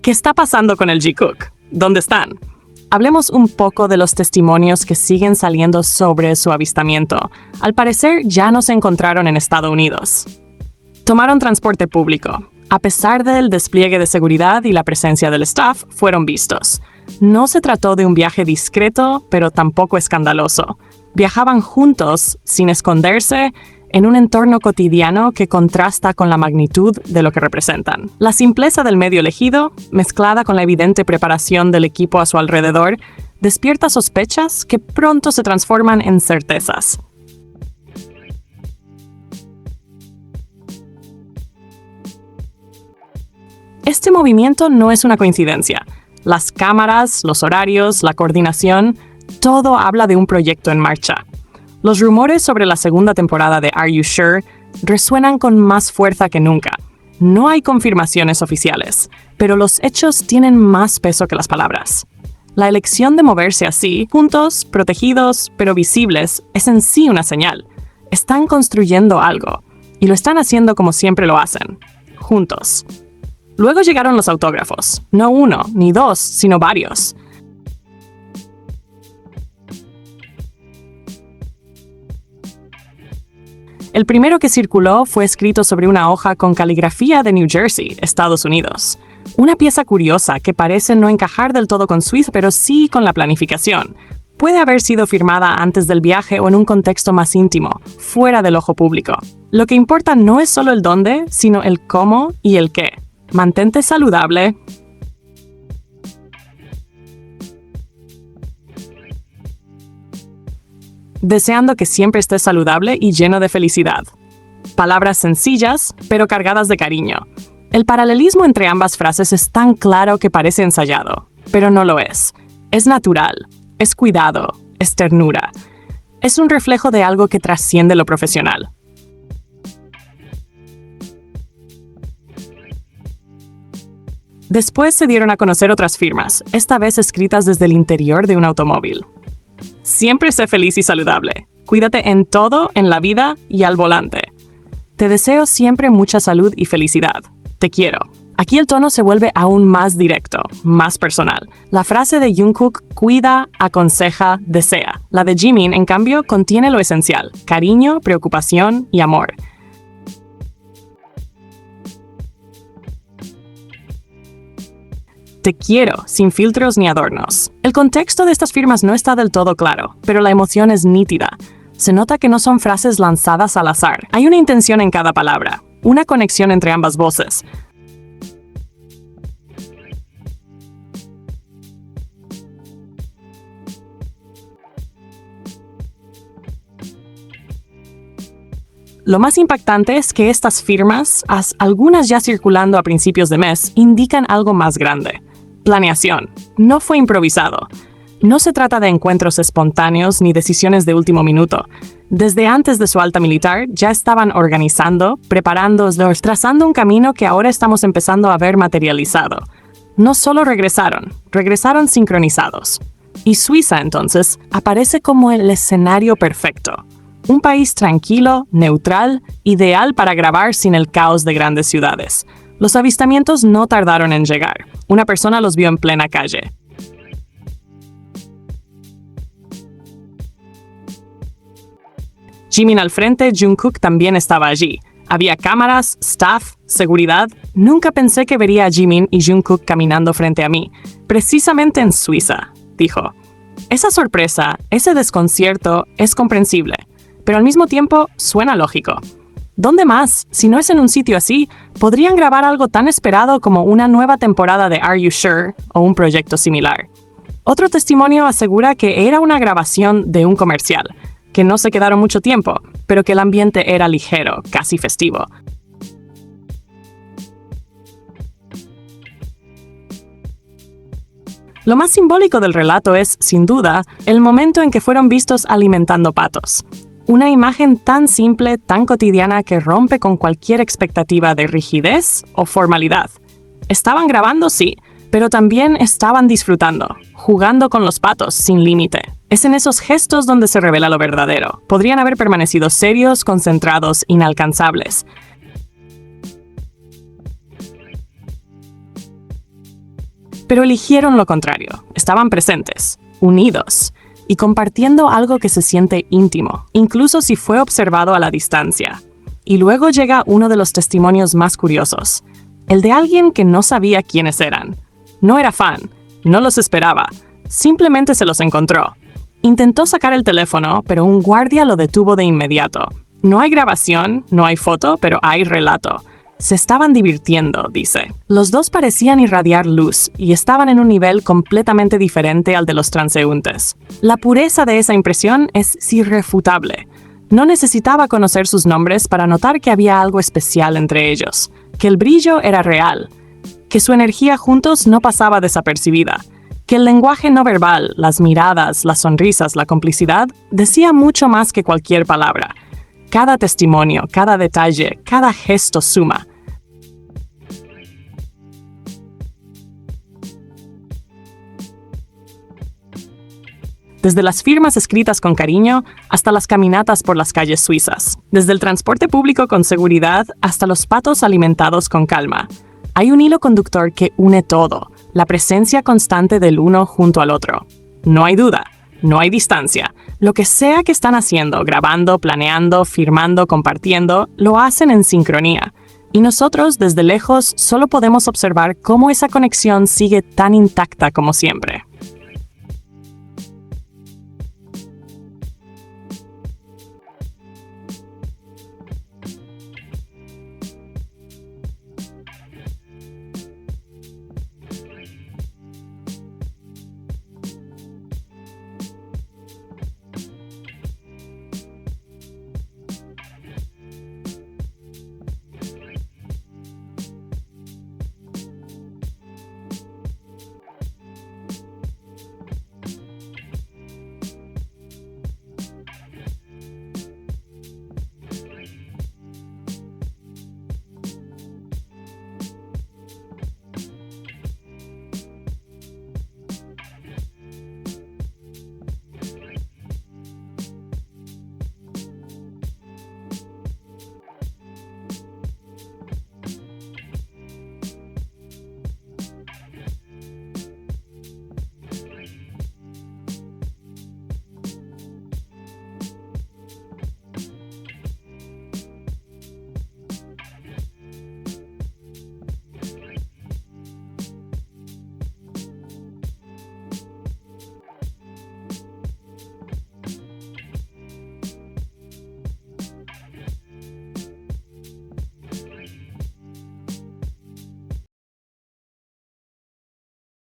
¿Qué está pasando con el G-Cook? ¿Dónde están? Hablemos un poco de los testimonios que siguen saliendo sobre su avistamiento. Al parecer, ya no se encontraron en Estados Unidos. Tomaron transporte público. A pesar del despliegue de seguridad y la presencia del staff, fueron vistos. No se trató de un viaje discreto, pero tampoco escandaloso. Viajaban juntos, sin esconderse, en un entorno cotidiano que contrasta con la magnitud de lo que representan. La simpleza del medio elegido, mezclada con la evidente preparación del equipo a su alrededor, despierta sospechas que pronto se transforman en certezas. Este movimiento no es una coincidencia. Las cámaras, los horarios, la coordinación, todo habla de un proyecto en marcha. Los rumores sobre la segunda temporada de Are You Sure resuenan con más fuerza que nunca. No hay confirmaciones oficiales, pero los hechos tienen más peso que las palabras. La elección de moverse así, juntos, protegidos, pero visibles, es en sí una señal. Están construyendo algo, y lo están haciendo como siempre lo hacen, juntos. Luego llegaron los autógrafos, no uno ni dos, sino varios. El primero que circuló fue escrito sobre una hoja con caligrafía de New Jersey, Estados Unidos. Una pieza curiosa que parece no encajar del todo con Suiza, pero sí con la planificación. Puede haber sido firmada antes del viaje o en un contexto más íntimo, fuera del ojo público. Lo que importa no es solo el dónde, sino el cómo y el qué. Mantente saludable. Deseando que siempre estés saludable y lleno de felicidad. Palabras sencillas, pero cargadas de cariño. El paralelismo entre ambas frases es tan claro que parece ensayado, pero no lo es. Es natural, es cuidado, es ternura. Es un reflejo de algo que trasciende lo profesional. Después se dieron a conocer otras firmas, esta vez escritas desde el interior de un automóvil. Siempre sé feliz y saludable. Cuídate en todo, en la vida y al volante. Te deseo siempre mucha salud y felicidad. Te quiero. Aquí el tono se vuelve aún más directo, más personal. La frase de Jungkook cuida, aconseja, desea. La de Jimin, en cambio, contiene lo esencial: cariño, preocupación y amor. Te quiero, sin filtros ni adornos. El contexto de estas firmas no está del todo claro, pero la emoción es nítida. Se nota que no son frases lanzadas al azar. Hay una intención en cada palabra, una conexión entre ambas voces. Lo más impactante es que estas firmas, algunas ya circulando a principios de mes, indican algo más grande. Planeación. No fue improvisado. No se trata de encuentros espontáneos ni decisiones de último minuto. Desde antes de su alta militar, ya estaban organizando, preparando, trazando un camino que ahora estamos empezando a ver materializado. No solo regresaron sincronizados. Y Suiza, entonces, aparece como el escenario perfecto. Un país tranquilo, neutral, ideal para grabar sin el caos de grandes ciudades. Los avistamientos no tardaron en llegar. Una persona los vio en plena calle. Jimin al frente, Jungkook también estaba allí. Había cámaras, staff, seguridad. Nunca pensé que vería a Jimin y Jungkook caminando frente a mí. Precisamente en Suiza, dijo. Esa sorpresa, ese desconcierto, es comprensible. Pero al mismo tiempo suena lógico. ¿Dónde más? Si no es en un sitio así, podrían grabar algo tan esperado como una nueva temporada de Are You Sure o un proyecto similar. Otro testimonio asegura que era una grabación de un comercial, que no se quedaron mucho tiempo, pero que el ambiente era ligero, casi festivo. Lo más simbólico del relato es, sin duda, el momento en que fueron vistos alimentando patos. Una imagen tan simple, tan cotidiana que rompe con cualquier expectativa de rigidez o formalidad. Estaban grabando, sí, pero también estaban disfrutando, jugando con los patos sin límite. Es en esos gestos donde se revela lo verdadero. Podrían haber permanecido serios, concentrados, inalcanzables. Pero eligieron lo contrario. Estaban presentes, unidos y compartiendo algo que se siente íntimo, incluso si fue observado a la distancia. Y luego llega uno de los testimonios más curiosos, el de alguien que no sabía quiénes eran. No era fan, no los esperaba, simplemente se los encontró. Intentó sacar el teléfono, pero un guardia lo detuvo de inmediato. No hay grabación, no hay foto, pero hay relato. Se estaban divirtiendo, dice. Los dos parecían irradiar luz y estaban en un nivel completamente diferente al de los transeúntes. La pureza de esa impresión es irrefutable. No necesitaba conocer sus nombres para notar que había algo especial entre ellos, que el brillo era real, que su energía juntos no pasaba desapercibida, que el lenguaje no verbal, las miradas, las sonrisas, la complicidad, decía mucho más que cualquier palabra. Cada testimonio, cada detalle, cada gesto suma. Desde las firmas escritas con cariño hasta las caminatas por las calles suizas. Desde el transporte público con seguridad hasta los patos alimentados con calma. Hay un hilo conductor que une todo, la presencia constante del uno junto al otro. No hay duda, no hay distancia. Lo que sea que están haciendo, grabando, planeando, firmando, compartiendo, lo hacen en sincronía. Y nosotros, desde lejos, solo podemos observar cómo esa conexión sigue tan intacta como siempre.